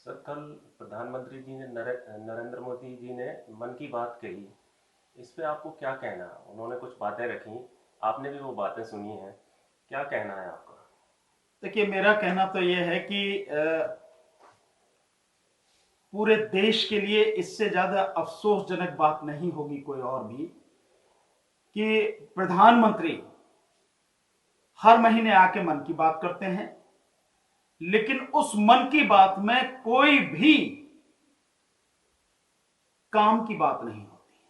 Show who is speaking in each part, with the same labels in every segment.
Speaker 1: Sir, कल प्रधानमंत्री जी ने नरेंद्र मोदी जी ने मन की बात कही। इस पे आपको क्या कहना है? उन्होंने कुछ बातें रखी, आपने भी वो बातें सुनी हैं। क्या कहना है आपका?
Speaker 2: देखिए, मेरा कहना तो यह है कि पूरे देश के लिए इससे ज्यादा अफसोसजनक बात नहीं होगी कोई और भी कि प्रधानमंत्री हर महीने आके मन की बात करते हैं, लेकिन उस मन की बात में कोई भी काम की बात नहीं होती है।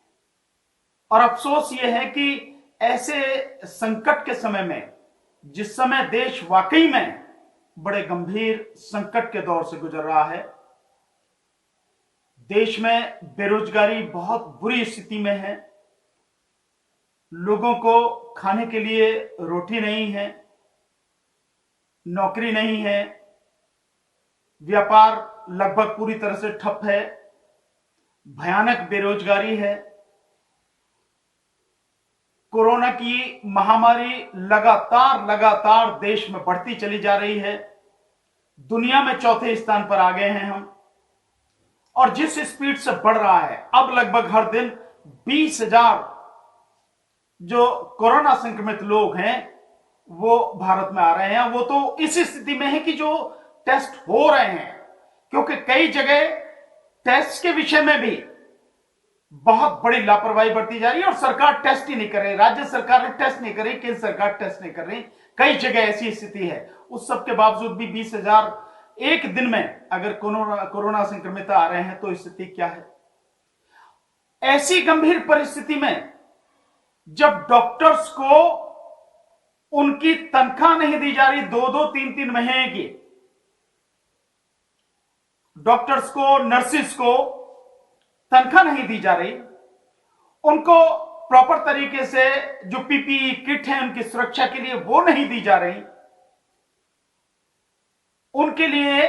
Speaker 2: और अफसोस यह है कि ऐसे संकट के समय में, जिस समय देश वाकई में बड़े गंभीर संकट के दौर से गुजर रहा है, देश में बेरोजगारी बहुत बुरी स्थिति में है, लोगों को खाने के लिए रोटी नहीं है, नौकरी नहीं है, व्यापार लगभग पूरी तरह से ठप है, भयानक बेरोजगारी है, कोरोना की महामारी लगातार लगातार देश में बढ़ती चली जा रही है। दुनिया में चौथे स्थान पर आ गए हैं हम। और जिस स्पीड से बढ़ रहा है, अब लगभग हर दिन 20,000 जो कोरोना संक्रमित लोग हैं वो भारत में आ रहे हैं। वो तो इस स्थिति में है कि जो टेस्ट हो रहे हैं, क्योंकि कई जगह टेस्ट के विषय में भी बहुत बड़ी लापरवाही बरती जा रही है और सरकार टेस्ट ही नहीं कर रही, राज्य सरकार टेस्ट नहीं कर रही, केंद्र सरकार टेस्ट नहीं कर रही। कई जगह ऐसी स्थिति है। उस सब के बावजूद भी 20,000 एक दिन में अगर कोरोना संक्रमित आ रहे हैं तो स्थिति क्या है? ऐसी गंभीर परिस्थिति में जब डॉक्टर्स को उनकी तनख्वाह नहीं दी जा रही, 2-2 3-3 महीने की, डॉक्टर्स को, नर्सिस को तनख्वाह नहीं दी जा रही, उनको प्रॉपर तरीके से जो पीपीई किट है उनकी सुरक्षा के लिए वो नहीं दी जा रही, उनके लिए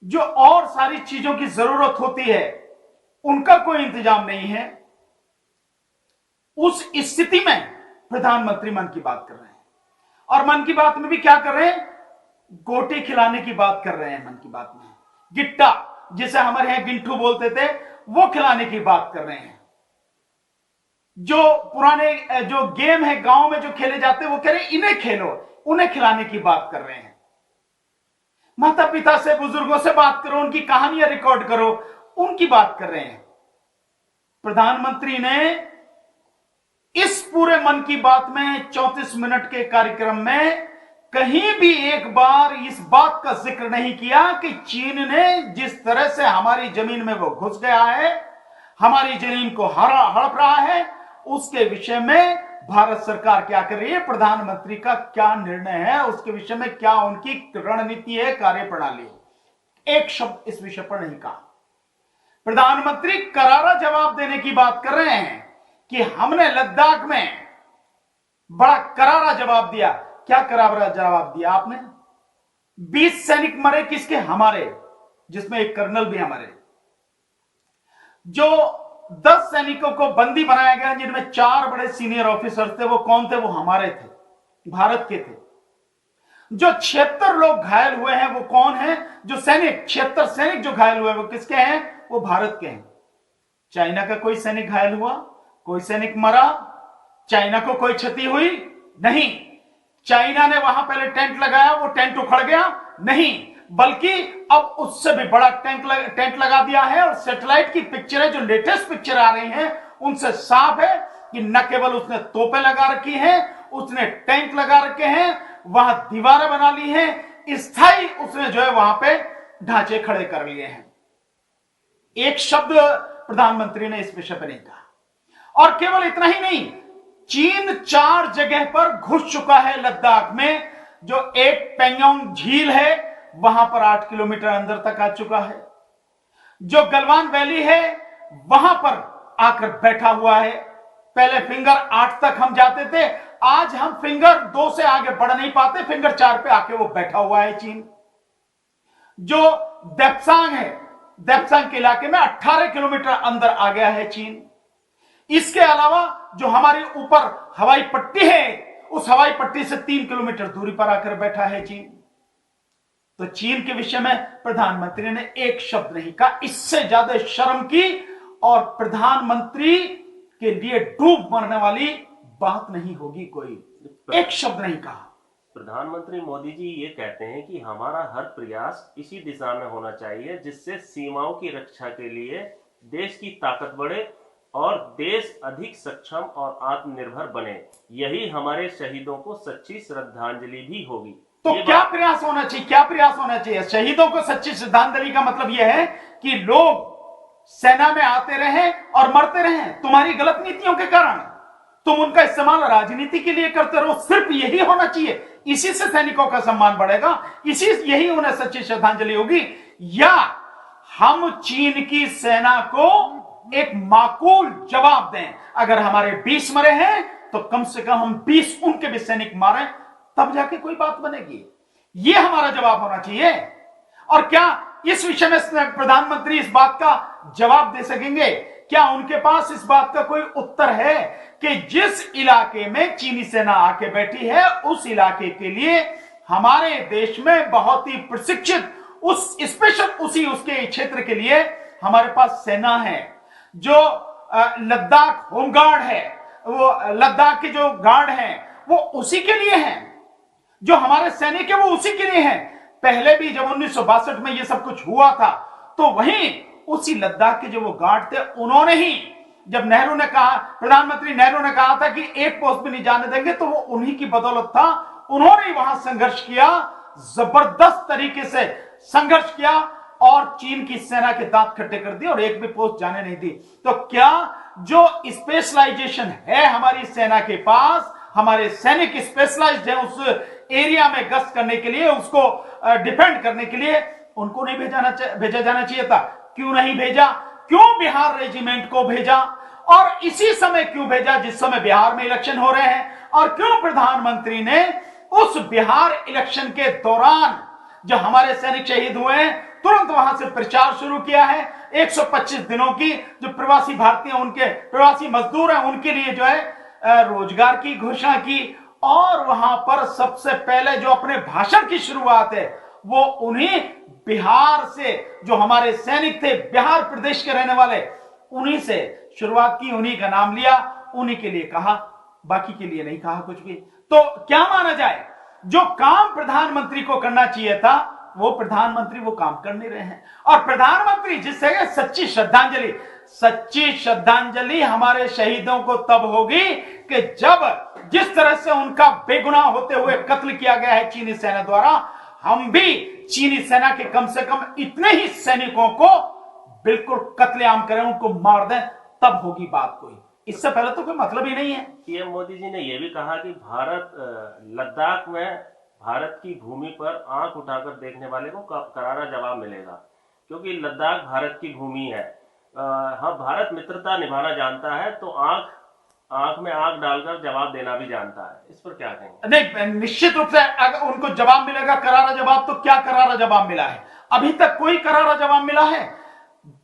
Speaker 2: जो और सारी चीजों की जरूरत होती है उनका कोई इंतजाम नहीं है। उस स्थिति में प्रधानमंत्री मन की बात कर रहे हैं। और मन की बात में भी क्या कर रहे हैं? गोटी खिलाने की बात कर रहे हैं। मन की बात में गिट्टा, जिसे हमारे यहां गिंठू बोलते थे, वो खिलाने की बात कर रहे हैं। जो पुराने जो गेम है गांव में जो खेले जाते हैं, वो कह रहे हैं इन्हें खेलो, उन्हें खिलाने की बात कर रहे हैं। माता पिता से, बुजुर्गों से बात करो, उनकी कहानियां रिकॉर्ड करो, उनकी बात कर रहे हैं। प्रधानमंत्री ने इस पूरे मन की बात में 34 मिनट के कार्यक्रम में कहीं भी एक बार इस बात का जिक्र नहीं किया कि चीन ने जिस तरह से हमारी जमीन में वो घुस गया है, हमारी जमीन को हड़प रहा है, उसके विषय में भारत सरकार क्या कर रही है, प्रधानमंत्री का क्या निर्णय है, उसके विषय में क्या उनकी रणनीति है, कार्यप्रणाली है। एक शब्द इस विषय पर नहीं कहा। प्रधानमंत्री करारा जवाब देने की बात कर रहे हैं कि हमने लद्दाख में बड़ा करारा जवाब दिया। क्या करारा जवाब दिया आपने? 20 सैनिक मरे, किसके? हमारे, जिसमें एक कर्नल भी हमारे। जो 10 सैनिकों को बंदी बनाया गया, जिनमें 4 बड़े सीनियर ऑफिसर थे, वो कौन थे? वो हमारे थे, भारत के थे। जो 76 लोग घायल हुए हैं वो कौन है? जो सैनिक, 76 सैनिक जो घायल हुए हैं वो किसके हैं? वो भारत के हैं। चाइना का कोई सैनिक घायल हुआ? कोई सैनिक मरा? चाइना को कोई क्षति हुई? नहीं। चाइना ने वहां पहले टेंट लगाया, वो टेंट उखड़ गया? नहीं, बल्कि अब उससे भी बड़ा टेंट लगा दिया है। और सैटेलाइट की पिक्चरें, जो लेटेस्ट पिक्चर आ रही हैं, उनसे साफ है कि न केवल उसने तोपें लगा रखी हैं, उसने टेंट लगा रखे हैं, वहां दीवारें बना ली हैं, स्थायी उसने जो है वहां पे ढांचे खड़े कर लिए हैं। एक शब्द प्रधानमंत्री ने इस विषय पर नहीं कहा। और केवल इतना ही नहीं, चीन 4 जगह पर घुस चुका है लद्दाख में। जो एक पेंगोंग झील है वहां पर 8 किलोमीटर अंदर तक आ चुका है। जो गलवान वैली है वहां पर आकर बैठा हुआ है। पहले फिंगर 8 तक हम जाते थे, आज हम फिंगर 2 से आगे बढ़ नहीं पाते, फिंगर 4 पे आके वो बैठा हुआ है चीन। जो देप्सांग है, देप्सांग के इलाके में 18 किलोमीटर अंदर आ गया है चीन। इसके अलावा जो हमारे ऊपर हवाई पट्टी है, उस हवाई पट्टी से 3 किलोमीटर दूरी पर आकर बैठा है चीन। तो चीन के विषय में प्रधानमंत्री ने एक शब्द नहीं कहा। इससे ज्यादा शर्म की और प्रधानमंत्री के लिए डूब मरने वाली बात नहीं होगी कोई। एक शब्द नहीं कहा।
Speaker 1: प्रधानमंत्री मोदी जी ये कहते हैं कि हमारा हर प्रयास इसी दिशा में होना चाहिए जिससे सीमाओं की रक्षा के लिए देश की ताकत बढ़े और देश अधिक सक्षम और आत्मनिर्भर बने। यही हमारे शहीदों को सच्ची श्रद्धांजलि भी होगी।
Speaker 2: तो क्या प्रयास होना चाहिए? क्या प्रयास होना चाहिए? शहीदों को सच्ची श्रद्धांजलि का मतलब यह है कि लोग सेना में आते रहे और मरते रहे तुम्हारी गलत नीतियों के कारण। तुम उनका इस्तेमाल राजनीति के लिए करते रहो, सिर्फ यही होना चाहिए। इसी से सैनिकों का सम्मान बढ़ेगा, यही उन्हें सच्ची श्रद्धांजलि होगी। या हम चीन की सेना को एक माकूल जवाब दें, अगर हमारे 20 मरे हैं तो कम से कम हम 20 उनके भी सैनिक मारें, तब जाके कोई बात बनेगी। यह हमारा जवाब होना चाहिए। और क्या इस विषय में प्रधानमंत्री इस बात का जवाब दे सकेंगे? क्या उनके पास इस बात का कोई उत्तर है कि जिस इलाके में चीनी सेना आके बैठी है उस इलाके के लिए हमारे देश में बहुत ही प्रशिक्षित उस स्पेशल उसके क्षेत्र के लिए हमारे पास सेना है, जो लद्दाख होमगार्ड है, वो लद्दाख के जो गार्ड हैं वो उसी के लिए हैं, जो हमारे सैनिक है वो उसी के लिए हैं। पहले भी जब 1962 में ये सब कुछ हुआ था तो वहीं उसी लद्दाख के जो वो गार्ड थे, उन्होंने ही जब नेहरू ने कहा, प्रधानमंत्री नेहरू ने कहा था कि एक पोस्ट भी नहीं जाने देंगे, तो वो उन्हीं की बदौलत था। उन्होंने वहां संघर्ष किया, जबरदस्त तरीके से संघर्ष किया और चीन की सेना के दांत खट्टे कर दिए और एक भी पोस्ट जाने नहीं दी। तो क्या जो स्पेशलाइजेशन है हमारी सेना के पास, हमारे सैनिक स्पेशलाइज्ड है उस एरिया में गश्त करने के लिए, उसको डिफेंड करने के लिए, उनको नहीं भेजा जाना चाहिए था? क्यों नहीं भेजा? क्यों बिहार रेजिमेंट को भेजा और इसी समय क्यों भेजा जिस समय बिहार में इलेक्शन हो रहे हैं? और क्यों प्रधानमंत्री ने उस बिहार इलेक्शन के दौरान जो हमारे सैनिक शहीद हुए हैं तुरंत वहां से प्रचार शुरू किया है? 125 दिनों की जो प्रवासी भारतीय, उनके प्रवासी मजदूर हैं, उनके लिए जो है रोजगार की घोषणा की। और वहां पर सबसे पहले जो अपने भाषण की शुरुआत है वो उन्हीं बिहार से, जो हमारे सैनिक थे बिहार प्रदेश के रहने वाले, उन्हीं से शुरुआत की, उन्हीं का नाम लिया, उन्हीं के लिए कहा, बाकी के लिए नहीं कहा कुछ भी। तो क्या माना जाए, जो काम प्रधानमंत्री को करना चाहिए था वो प्रधानमंत्री वो काम कर नहीं रहे हैं। और प्रधानमंत्री जिससे सच्ची श्रद्धांजलि हमारे शहीदों को तब होगी कि जब जिस तरह से उनका बेगुनाह होते हुए कत्ल किया गया है चीनी सेना द्वारा, हम भी चीनी सेना के कम से कम इतने ही सैनिकों को बिल्कुल कत्लेआम करें, उनको मार दें, तब होगी बात कोई। इससे पहले तो कोई मतलब ही नहीं है।
Speaker 1: पीएम मोदी जी ने यह भी कहा कि भारत लद्दाख में भारत की भूमि पर आंख उठाकर देखने वाले को करारा जवाब मिलेगा, क्योंकि लद्दाख भारत की भूमि है। हाँ, भारत मित्रता निभाना जानता है तो आंख में आंख डालकर जवाब देना भी जानता है। इस पर क्या कहेंगे?
Speaker 2: नहीं, निश्चित रूप से अगर उनको जवाब मिलेगा करारा जवाब, तो क्या करारा जवाब मिला है? अभी तक कोई करारा जवाब मिला है?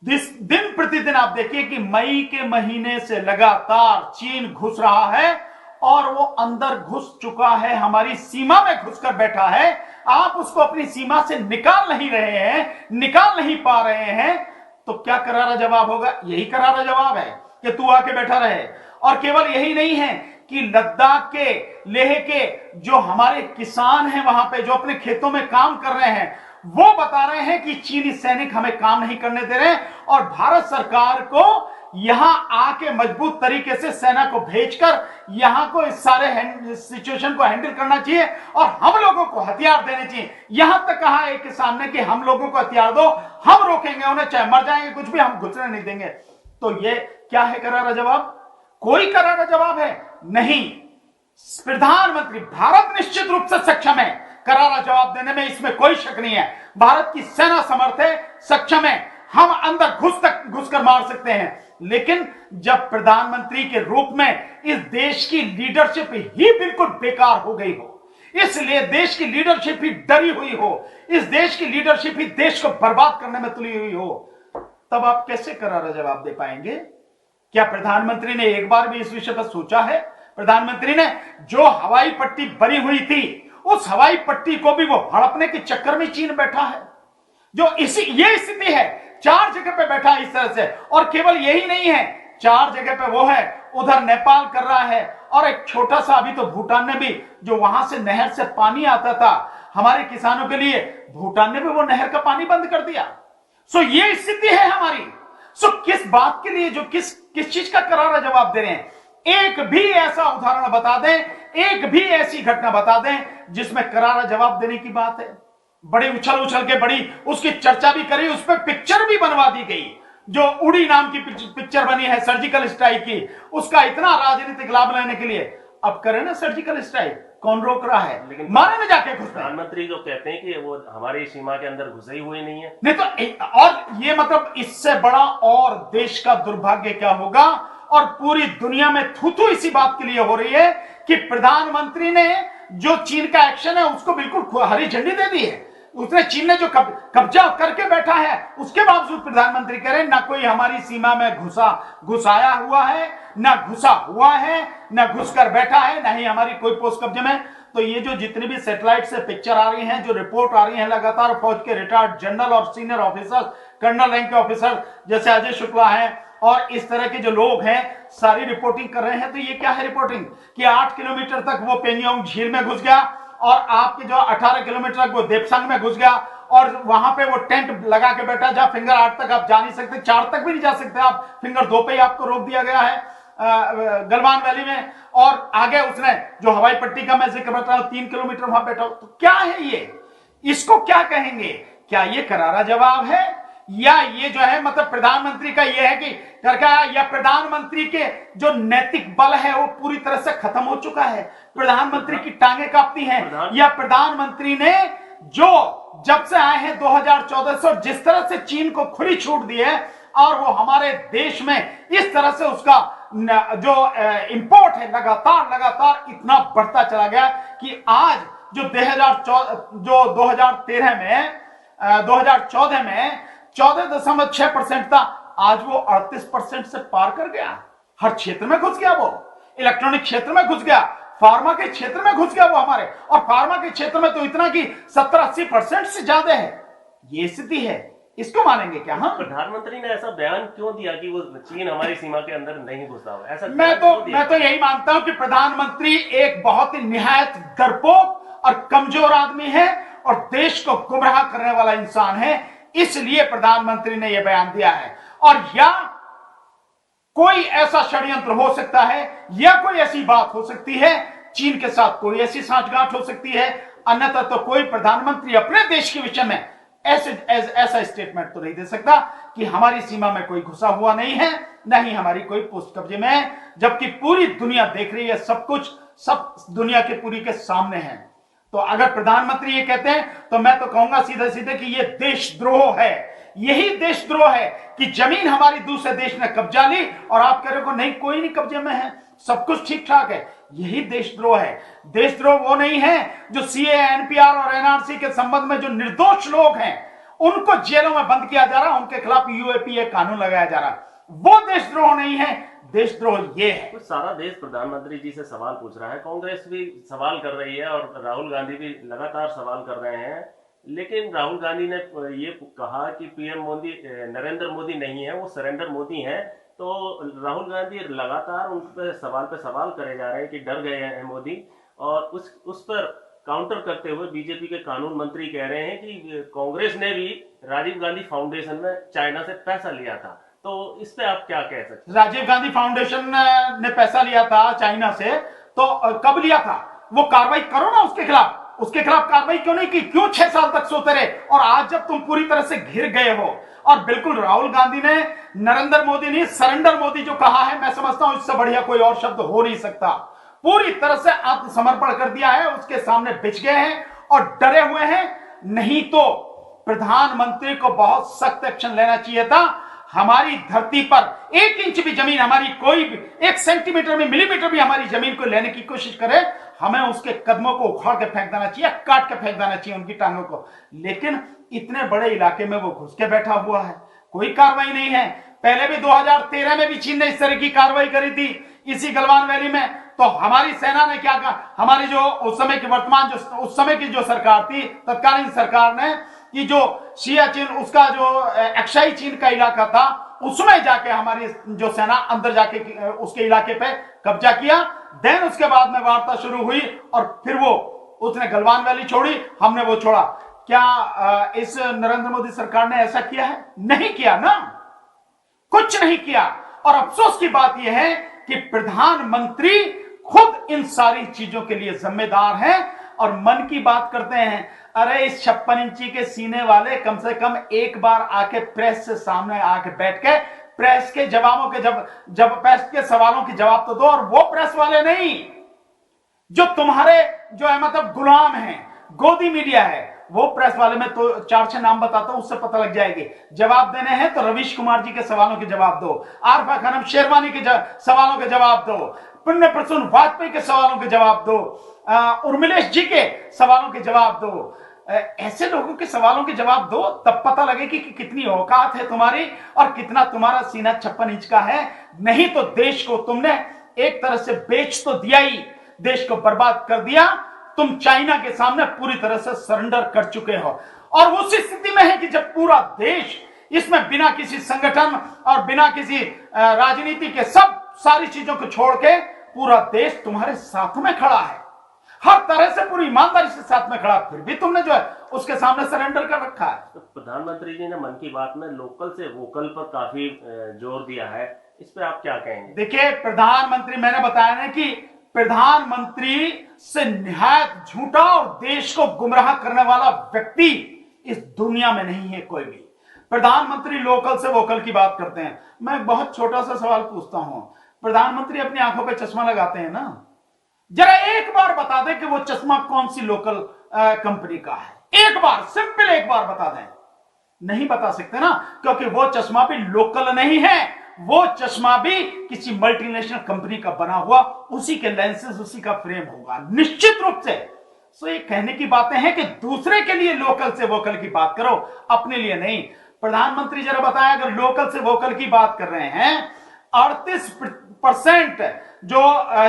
Speaker 2: दिन प्रतिदिन आप देखिए कि मई के महीने से लगातार चीन घुस रहा है और वो अंदर घुस चुका है, हमारी सीमा में घुसकर बैठा है। आप उसको अपनी सीमा से निकाल नहीं रहे हैं, निकाल नहीं पा रहे हैं, तो क्या करारा जवाब होगा? यही करारा जवाब है कि तू आके बैठा रहे। और केवल यही नहीं है कि लद्दाख के, लेह के जो हमारे किसान हैं वहां पे, जो अपने खेतों में काम कर रहे हैं, वो बता रहे हैं कि चीनी सैनिक हमें काम नहीं करने दे रहे और भारत सरकार को यहां आके मजबूत तरीके से सेना को भेजकर यहां को इस सारे सिचुएशन को हैंडल करना चाहिए और हम लोगों को हथियार देने चाहिए। यहां तक कहा एक किसान ने कि हम लोगों को हथियार दो, हम रोकेंगे उन्हें, चाहे मर जाएंगे कुछ भी, हम घुसने नहीं देंगे। तो ये क्या है करारा जवाब? कोई करारा जवाब है नहीं। प्रधानमंत्री, भारत निश्चित रूप से सक्षम है करारा जवाब देने में, इसमें कोई शक नहीं है। भारत की सेना समर्थ है, सक्षम है, हम अंदर घुसकर मार सकते हैं। लेकिन जब प्रधानमंत्री के रूप में इस देश की लीडरशिप ही बिल्कुल बेकार हो गई हो, इसलिए देश की लीडरशिप ही डरी हुई हो, इस देश की लीडरशिप ही देश को बर्बाद करने में तुली हुई हो, तब आप कैसे करारा जवाब दे पाएंगे? क्या प्रधानमंत्री ने एक बार भी इस विषय पर सोचा है? प्रधानमंत्री ने जो हवाई पट्टी बनी हुई थी उस हवाई पट्टी को भी वो हड़पने के चक्कर में चीन बैठा है। जो इसी ये स्थिति है, 4 जगह पे बैठा है इस तरह से। और केवल यही नहीं है, 4 जगह पे वो है, उधर नेपाल कर रहा है, और एक छोटा सा अभी तो भूटान ने भी, जो वहां से नहर से पानी आता था हमारे किसानों के लिए, भूटान ने भी वो नहर का पानी बंद कर दिया। सो ये स्थिति है हमारी। सो किस बात के लिए, जो किस चीज का करारा जवाब दे रहे हैं? एक भी ऐसा उदाहरण बता दें, एक भी ऐसी घटना बता दें जिसमें करारा जवाब देने की बात है। बड़ी उछल उछल के बड़ी उसकी चर्चा भी करी, उस पर पिक्चर भी बनवा दी गई, जो उड़ी नाम की पिक्चर बनी है सर्जिकल स्ट्राइक की, उसका इतना राजनीतिक लाभ लेने के लिए। अब करें ना सर्जिकल स्ट्राइक, कौन रोक रहा है?
Speaker 1: लेकिन
Speaker 2: मारे में जाके घुस।
Speaker 1: प्रधानमंत्री जो कहते हैं कि वो हमारी सीमा के अंदर घुसे ही हुए नहीं है।
Speaker 2: नहीं तो और ये मतलब इससे बड़ा और देश का दुर्भाग्य क्या होगा? और पूरी दुनिया में थू इसी बात के लिए हो रही है कि प्रधानमंत्री ने जो चीन का एक्शन है उसको बिल्कुल हरी झंडी दे दी है। उसने, चीन ने जो कब्जा करके बैठा है, उसके बावजूद प्रधानमंत्री कह रहे हैं ना कोई हमारी सीमा में घुसाया हुआ है, ना घुसा हुआ है, ना घुसकर बैठा है, ना ही हमारी कोई पोस्ट कब्जे में। तो ये जो जितनी भी सैटेलाइट से पिक्चर आ रही हैं, जो रिपोर्ट आ रही है लगातार, फौज के रिटायर्ड जनरल और सीनियर ऑफिसर, कर्नल रैंक के ऑफिसर जैसे अजय शुक्ला हैं और इस तरह के जो लोग हैं, सारी रिपोर्टिंग कर रहे हैं। तो ये क्या है रिपोर्टिंग? कि 8 किलोमीटर तक वो पेंगोंग झील में घुस गया, और आपके जो 18 किलोमीटर तक वो देपसंग में घुस गया, और वहां पे वो टेंट लगा के बैठा, जहां फिंगर 8 तक आप जा नहीं सकते, 4 तक भी नहीं जा सकते आप, फिंगर 2 पे ही आपको रोक दिया गया है गलवान वैली में। और आगे उसने जो हवाई पट्टी का मैं जिक्र बता रहा हूं, 3 किलोमीटर वहां बैठा। तो क्या है ये? इसको क्या कहेंगे? क्या ये करारा जवाब है, या ये जो है मतलब प्रधानमंत्री का ये है कि करका, या प्रधानमंत्री के जो नैतिक बल है वो पूरी तरह से खत्म हो चुका है, प्रधानमंत्री की टांगे कांपती हैं, या प्रधानमंत्री ने जो जब से आए हैं 2014 से जिस तरह से चीन को खुली छूट दी है, और वो हमारे देश में इस तरह से उसका जो इंपोर्ट है लगातार इतना बढ़ता चला गया कि आज जो 2013 में 2014 में 14.6% था, आज वो 38% से पार कर गया। हर क्षेत्र में घुस गया, वो इलेक्ट्रॉनिक क्षेत्र में घुस गया, फार्मा के क्षेत्र में घुस गया वो हमारे, और फार्मा के क्षेत्र में तो इतना कि 70-80% से ज्यादा है। ये स्थिति है, इसको मानेंगे क्या? हाँ,
Speaker 1: प्रधानमंत्री ने ऐसा बयान क्यों दिया कि वो चीन हमारी सीमा के अंदर नहीं घुसा हुआ? ऐसा
Speaker 2: मैं तो यही मानता हूं कि प्रधानमंत्री एक बहुत ही निहायत डरपोक और कमजोर आदमी है, और देश को गुमराह करने वाला इंसान है, इसलिए प्रधानमंत्री ने यह बयान दिया है। और या कोई ऐसा षड्यंत्र हो सकता है, या कोई ऐसी बात हो सकती है, चीन के साथ कोई ऐसी सांठगांठ हो सकती है, अन्यथा तो कोई प्रधानमंत्री अपने देश के विषय में ऐसा स्टेटमेंट तो नहीं दे सकता कि हमारी सीमा में कोई घुसा हुआ नहीं है, न ही हमारी कोई पोस्ट कब्जे में है, जबकि पूरी दुनिया देख रही है, सब कुछ सब दुनिया के पूरी के सामने है। तो अगर प्रधानमंत्री ये कहते हैं तो मैं तो कहूंगा सीधे सीधे कि ये देशद्रोह है। यही देशद्रोह है कि जमीन हमारी दूसरे देश ने कब्जा ली और आप कह रहे हो नहीं कोई नहीं कब्जे में है, सब कुछ ठीक ठाक है। यही देशद्रोह है। देशद्रोह वो नहीं है जो सीए, एनपीआर और एनआरसी के संबंध में जो निर्दोष लोग हैं उनको जेलों में बंद किया जा रहा, उनके खिलाफ यूएपीए कानून लगाया जा रहा, वो देशद्रोह नहीं है। देशद्रोह ये है।
Speaker 1: तो सारा देश प्रधानमंत्री जी से सवाल पूछ रहा है, कांग्रेस भी सवाल कर रही है और राहुल गांधी भी लगातार सवाल कर रहे हैं, लेकिन राहुल गांधी ने ये कहा कि पीएम मोदी नरेंद्र मोदी नहीं है, वो सरेंडर मोदी है। तो राहुल गांधी लगातार उन पे सवाल करे जा रहे हैं कि डर गए हैं मोदी, और उस पर काउंटर करते हुए बीजेपी के कानून मंत्री कह रहे हैं कि कांग्रेस ने भी राजीव गांधी फाउंडेशन में चाइना से पैसा लिया था। तो इस पे आप क्या कह सकते हैं?
Speaker 2: राजीव गांधी फाउंडेशन ने पैसा लिया था चाइना से, तो कब लिया था? वो कार्रवाई करो ना उसके खिलाफ कार्रवाई क्यों नहीं की? क्यों 6 साल तक सोते रहे? और आज जब तुम पूरी तरह से घिर गए हो, और बिल्कुल राहुल गांधी ने नरेंद्र मोदी नहीं सरेंडर मोदी जो कहा है, मैं समझता हूं इससे बढ़िया कोई और शब्द हो नहीं सकता। पूरी तरह से आत्मसमर्पण कर दिया है, उसके सामने बिछ गए हैं और डरे हुए हैं। नहीं तो प्रधानमंत्री को बहुत सख्त एक्शन लेना चाहिए था। हमारी धरती पर 1 इंच भी जमीन, हमारी कोई भी 1 सेंटीमीटर में मिलीमीटर भी हमारी जमीन को लेने की कोशिश करे, हमें उसके कदमों को उखाड़ के फेंक देना चाहिए, काट के फेंक देना चाहिए उनकी टांगों को। लेकिन इतने बड़े इलाके में वो घुस के बैठा हुआ है, कोई कार्रवाई नहीं है। पहले भी 2013 में भी चीन ने इस तरह की कार्रवाई करी थी इसी गलवान वैली में, तो हमारी सेना ने क्या कहा, हमारी जो उस समय की उस समय की जो सरकार थी, तत्कालीन सरकार ने, कि जो सियाचिन उसका जो अक्साई चीन का इलाका था, उसमें जाके हमारी जो सेना अंदर जाके उसके इलाके पे कब्जा किया। देन उसके बाद में वार्ता शुरू हुई और फिर उसने गलवान वैली छोड़ी, हमने वो छोड़ा। क्या इस नरेंद्र मोदी सरकार ने ऐसा किया है? नहीं किया ना, कुछ नहीं किया। और अफसोस की बात यह है कि प्रधानमंत्री खुद इन सारी चीजों के लिए जिम्मेदार हैं और मन की बात करते हैं। अरे इस 56 इंची के सीने वाले कम से कम एक बार आके प्रेस से सामने आके बैठ के प्रेस के जवाबों के जब प्रेस के सवालों के जवाब तो दो। और वो प्रेस वाले नहीं जो तुम्हारे जो है मतलब गुलाम हैं, गोदी मीडिया है, वो प्रेस वाले में तो 4-6 नाम बताता हूं, उससे पता लग जाएगी। जवाब देने हैं तो रवीश कुमार जी के सवालों के जवाब दो, आरफा खानम शेरवानी के सवालों के जवाब दो, पुण्य प्रसून वाजपेयी के सवालों के जवाब दो, उर्मिलेश जी के सवालों के जवाब दो। ऐसे लोगों के सवालों के जवाब दो, तब पता लगेगी कि कितनी औकात है तुम्हारी और कितना तुम्हारा सीना 56 इंच का है। नहीं तो देश को तुमने एक तरह से बेच तो दिया ही, देश को बर्बाद कर दिया। तुम चाइना के सामने पूरी तरह से सरेंडर कर चुके हो और उस स्थिति में है कि जब पूरा देश इसमें बिना किसी संगठन और बिना किसी राजनीति के सारी चीजों को छोड़ के पूरा देश तुम्हारे साथ में खड़ा है, हर तरह से पूरी ईमानदारी से साथ में खड़ा, फिर भी तुमने जो है उसके सामने सरेंडर कर रखा है।
Speaker 1: तो प्रधानमंत्री जी ने मन की बात में लोकल से वोकल पर काफी जोर दिया है, इस पे आप क्या कहेंगे?
Speaker 2: देखिए प्रधानमंत्री, मैंने बताया ना कि प्रधानमंत्री से निहायत झूठा और देश को गुमराह करने वाला व्यक्ति इस दुनिया में नहीं है कोई भी। प्रधानमंत्री लोकल से वोकल की बात करते हैं। मैं बहुत छोटा सा सवाल पूछता हूं, प्रधानमंत्री अपनी आंखों पे चश्मा लगाते हैं ना, जरा एक बार बता दें कि वो चश्मा कौन सी लोकल कंपनी का है, एक बार, सिंपल एक बार बता दें। नहीं बता सकते ना, क्योंकि वो चश्मा भी लोकल नहीं है, वो चश्मा भी किसी मल्टीनेशनल कंपनी का बना हुआ, उसी के लेंसेज, उसी का फ्रेम होगा निश्चित रूप से। सो ये कहने की बातें हैं कि दूसरे के लिए लोकल से वोकल की बात करो, अपने लिए नहीं। प्रधानमंत्री जरा बताया, अगर लोकल से वोकल की बात कर रहे हैं, 38% जो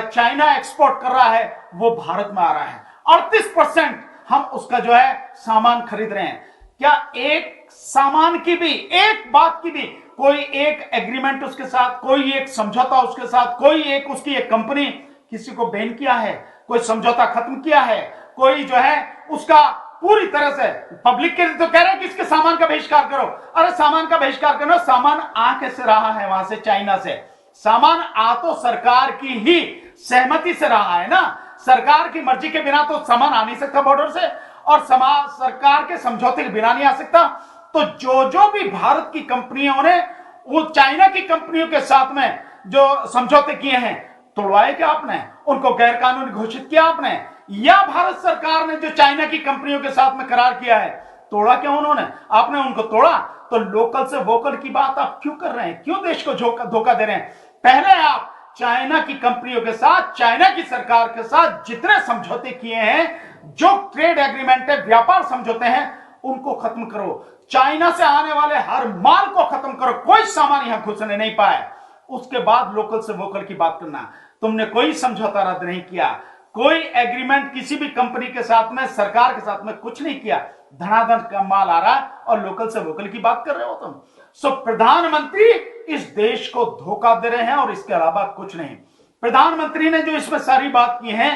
Speaker 2: चाइना एक्सपोर्ट कर रहा है वो भारत में आ रहा है, 38% हम उसका जो है सामान खरीद रहे हैं। क्या एक सामान की भी, एक बात की भी कोई एक एग्रीमेंट उसके साथ, कोई एक समझौता उसके साथ, कोई एक उसकी एक कंपनी किसी को बैन किया है, कोई समझौता खत्म किया है, कोई जो है उसका पूरी तरह से पब्लिक के लिए तो कह रहे हैं कि इसके सामान का बहिष्कार करो। अरे सामान का बहिष्कार करो, सामान आ कैसे रहा है वहां से, चाइना से? सामान आ तो सरकार की ही सहमति से रहा है ना, सरकार की मर्जी के बिना तो सामान आ नहीं सकता बॉर्डर से, और सरकार के समझौते के बिना नहीं आ सकता। तो जो भी भारत की कंपनियों ने वो चाइना की कंपनियों के साथ में जो समझौते किए हैं, तोड़वाए क्या आपने? उनको गैर कानूनी घोषित किया आपने? या भारत सरकार ने जो चाइना की कंपनियों के साथ में करार किया है, तोड़ा क्यों उन्होंने? आपने उनको तोड़ा। तो लोकल से वोकल की बात आप क्यों कर रहे हैं? क्यों देश को धोखा दे रहे हैं? पहले आप चाइना की कंपनियों के साथ, चाइना की सरकार के साथ जितने समझौते किए हैं, जो ट्रेड एग्रीमेंट है, व्यापार समझौते हैं, उनको खत्म करो। चाइना से आने वाले हर माल को खत्म करो, कोई सामान यहां घुसने नहीं पाए। उसके बाद लोकल से वोकल की बात करना। तुमने कोई समझौता रद्द नहीं किया, कोई एग्रीमेंट किसी भी कंपनी के साथ में, सरकार के साथ में कुछ नहीं किया। धनाधन का माल आ रहा है और लोकल से वोकल की बात कर रहे हो तुम। सो प्रधानमंत्री इस देश को धोखा दे रहे हैं और इसके अलावा कुछ नहीं। प्रधानमंत्री ने जो इसमें सारी बात की है,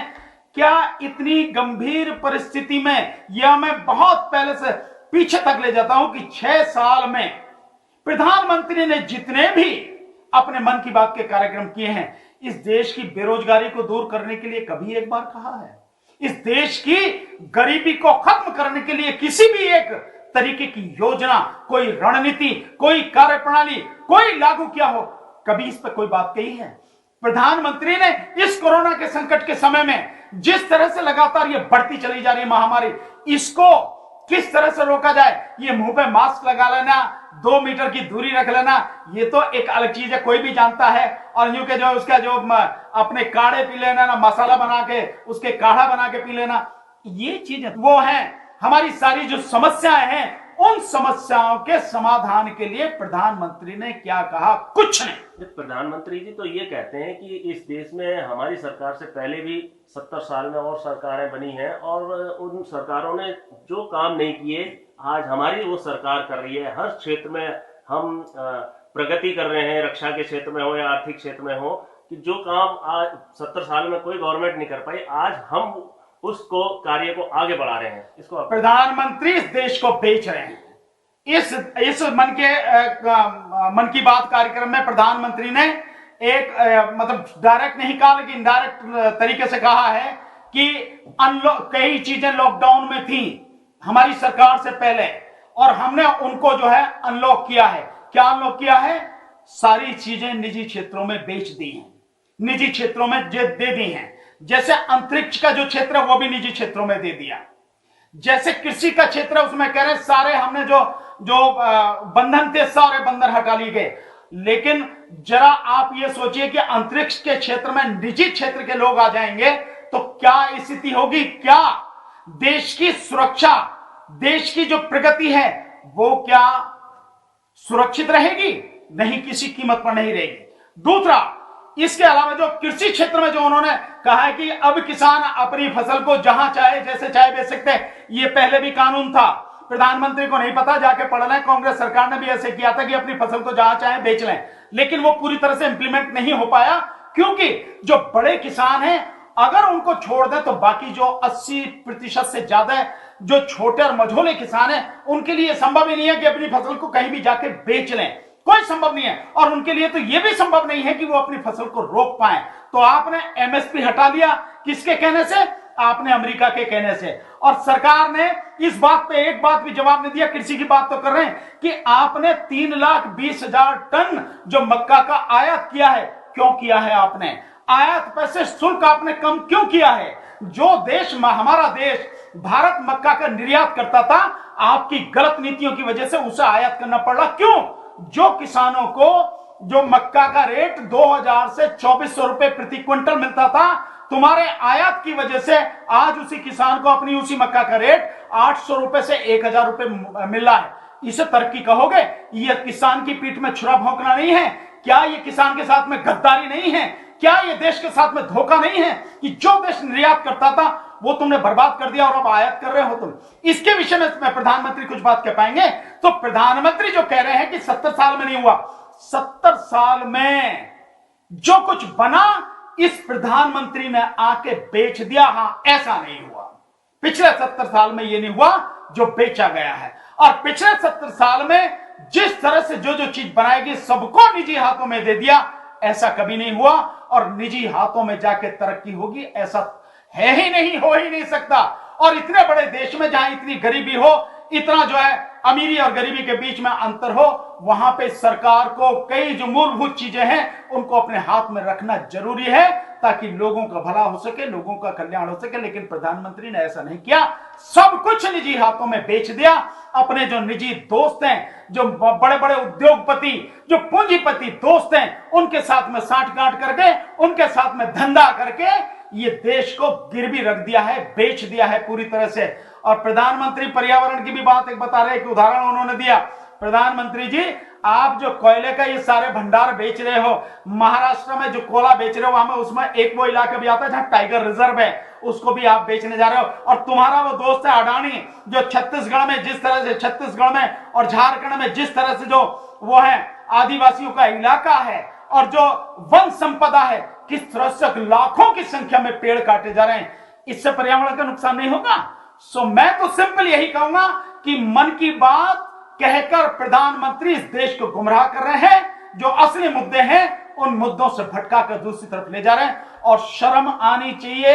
Speaker 2: क्या इतनी गंभीर परिस्थिति में, यह मैं बहुत पहले से पीछे तक ले जाता हूं कि 6 साल में प्रधानमंत्री ने जितने भी अपने मन की बात के कार्यक्रम किए हैं, इस देश की बेरोजगारी को दूर करने के लिए कभी एक बार कहा है? इस देश की गरीबी को खत्म करने के लिए किसी भी एक तरीके की योजना, कोई रणनीति, कोई कार्यप्रणाली कोई लागू किया हो? कभी इस पर कोई बात कही है? प्रधानमंत्री ने इस कोरोना के संकट के समय में जिस तरह से लगातार ये बढ़ती चली जा रही महामारी, इसको किस तरह से रोका जाए? ये मुंह पे मास्क लगा लेना, 2 मीटर की दूरी रख लेना, ये तो एक अलग चीज है, कोई भी जानता है। और यूं के जो उसका जो अपने काढ़े पी लेना ना, मसाला बना के उसके काढ़ा बना के पी लेना, ये चीज वो है। हमारी सारी जो समस्याएं हैं उन समस्याओं के समाधान के लिए प्रधानमंत्री ने क्या कहा? कुछ नहीं।
Speaker 1: प्रधानमंत्री जी तो ये कहते हैं कि इस देश में हमारी सरकार से पहले भी 70 साल में और सरकारें बनी हैं और उन सरकारों ने जो काम नहीं किए आज हमारी वो सरकार कर रही है। हर क्षेत्र में हम प्रगति कर रहे हैं, रक्षा के क्षेत्र में हो या आर्थिक क्षेत्र में हो, कि जो काम आज 70 साल में कोई गवर्नमेंट नहीं कर पाई, आज हम उसको कार्य को आगे बढ़ा रहे हैं। इसको
Speaker 2: प्रधानमंत्री इस देश को बेच रहे हैं। इस मन की बात कार्यक्रम में प्रधानमंत्री ने एक मतलब डायरेक्ट नहीं कहा लेकिन इनडायरेक्ट तरीके से कहा है कि कई चीजें लॉकडाउन में थी हमारी सरकार से पहले और हमने उनको जो है अनलॉक किया है। क्या अनलॉक किया है? सारी चीजें निजी क्षेत्रों में बेच दी हैं, निजी क्षेत्रों में दे दी हैं। जैसे अंतरिक्ष का जो क्षेत्र है वो भी निजी क्षेत्रों में दे दिया। जैसे कृषि का क्षेत्र है उसमें कह रहे हैं सारे हमने जो बंधन थे सारे बंधन हटा लिए गए। लेकिन जरा आप ये सोचिए कि अंतरिक्ष के क्षेत्र में निजी क्षेत्र के लोग आ जाएंगे तो क्या स्थिति होगी? क्या देश की सुरक्षा, देश की जो प्रगति है वो क्या सुरक्षित रहेगी? नहीं, किसी कीमत पर नहीं रहेगी। दूसरा, इसके अलावा जो कृषि क्षेत्र में जो उन्होंने कहा है कि अब किसान अपनी फसल को जहां चाहे जैसे चाहे बेच सकते हैं, ये पहले भी कानून था, प्रधानमंत्री को नहीं पता, जाके पढ़ लें। कांग्रेस सरकार ने भी ऐसे किया था कि अपनी फसल को जहां चाहे बेच लें, लेकिन वो पूरी तरह से इंप्लीमेंट नहीं हो पाया क्योंकि जो बड़े किसान हैं अगर उनको छोड़ दें तो बाकी जो 80% से ज्यादा जो छोटे और मझोले किसान हैं उनके लिए संभव ही नहीं है कि अपनी फसल को कहीं भी जाके बेच लें। कोई संभव नहीं है। और उनके लिए तो यह भी संभव नहीं है कि वो अपनी फसल को रोक पाए। तो आपने एमएसपी हटा लिया, किसके कहने से? आपने अमेरिका के कहने से। और सरकार ने इस बात पे एक बात भी जवाब नहीं दिया, कृषि की बात तो कर रहे हैं कि आपने 3,20,000 टन जो मक्का का आयात किया है, क्यों किया है? आपने आयात पर से शुल्क आपने कम क्यों किया है? जो देश हमारा देश भारत मक्का का निर्यात करता था, आपकी गलत नीतियों की वजह से उसे आयात करना पड़ रहा। क्यों? जो किसानों को जो मक्का का रेट 2,000 से 2,400 रुपए प्रति क्विंटल मिलता था, तुम्हारे आयात की वजह से आज उसी किसान को अपनी उसी मक्का का रेट 800 रुपए से 1,000 रुपए मिल रहा है। इसे तरक्की कहोगे? यह किसान की पीठ में छुरा भोंकना नहीं है क्या? यह किसान के साथ में गद्दारी नहीं है क्या? ये देश के साथ में धोखा नहीं है कि जो देश निर्यात करता था वो तुमने बर्बाद कर दिया और अब आयात कर रहे हो तुम? इसके विषय में प्रधानमंत्री कुछ बात कह पाएंगे? तो प्रधानमंत्री जो कह रहे हैं कि 70 साल में नहीं हुआ, 70 साल में जो कुछ बना इस प्रधानमंत्री ने आके बेच दिया। हां, ऐसा नहीं हुआ। पिछले 70 साल में यह नहीं हुआ जो बेचा गया है। और पिछले 70 साल में जिस तरह से जो चीज बनाएगी सबको निजी हाथों में दे दिया, ऐसा कभी नहीं हुआ। और निजी हाथों में जाके तरक्की होगी ऐसा है ही नहीं, हो ही नहीं सकता। और इतने बड़े देश में जहां इतनी गरीबी हो, इतना जो है अमीरी और गरीबी के बीच में अंतर हो, वहां पे सरकार को कई जो मूलभूत चीजें हैं उनको अपने हाथ में रखना जरूरी है ताकि लोगों का भला हो सके, लोगों का कल्याण हो सके। लेकिन प्रधानमंत्री ने ऐसा नहीं किया, सब कुछ निजी हाथों में बेच दिया। अपने जो निजी दोस्त हैं, जो बड़े बड़े उद्योगपति, जो पूंजीपति दोस्त हैं, उनके साथ में साठगांठ करके, उनके साथ में धंधा करके ये देश को गिरवी रख दिया है, बेच दिया है पूरी तरह से। और प्रधानमंत्री पर्यावरण की भी बात एक बता रहे, एक उदाहरण उन्होंने दिया। प्रधानमंत्री जी, आप जो कोयले का ये सारे भंडार बेच रहे हो, महाराष्ट्र में जो कोयला बेच रहे हो, वहां में उसमें एक वो इलाका भी आता है जहां टाइगर रिजर्व है, उसको भी आप बेचने जा रहे हो। और तुम्हारा वो दोस्त है अडानी, जो छत्तीसगढ़ में जिस तरह से, छत्तीसगढ़ में और झारखंड में जिस तरह से जो वो है आदिवासियों का इलाका है और जो वन संपदा है, किस तरह से लाखों की संख्या में पेड़ काटे जा रहे हैं, इससे पर्यावरण का नुकसान नहीं होगा? सो मैं तो सिंपल यही कहूंगा कि मन की बात कहकर प्रधानमंत्री इस देश को गुमराह कर रहे हैं। जो असली मुद्दे हैं उन मुद्दों से भटका कर दूसरी तरफ ले जा रहे हैं। और शर्म आनी चाहिए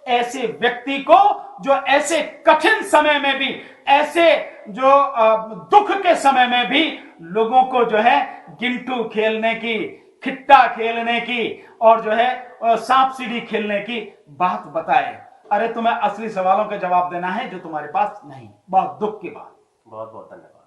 Speaker 2: ऐसे व्यक्ति को जो ऐसे कठिन समय में भी, ऐसे जो दुख के समय में भी लोगों को जो है गिंटू खेलने की, खिट्टा खेलने की और जो है सांप सीढ़ी खेलने की बात बताए। अरे तुम्हें असली सवालों का जवाब देना है जो तुम्हारे पास नहीं। बहुत दुख की बात।
Speaker 1: बहुत बहुत धन्यवाद।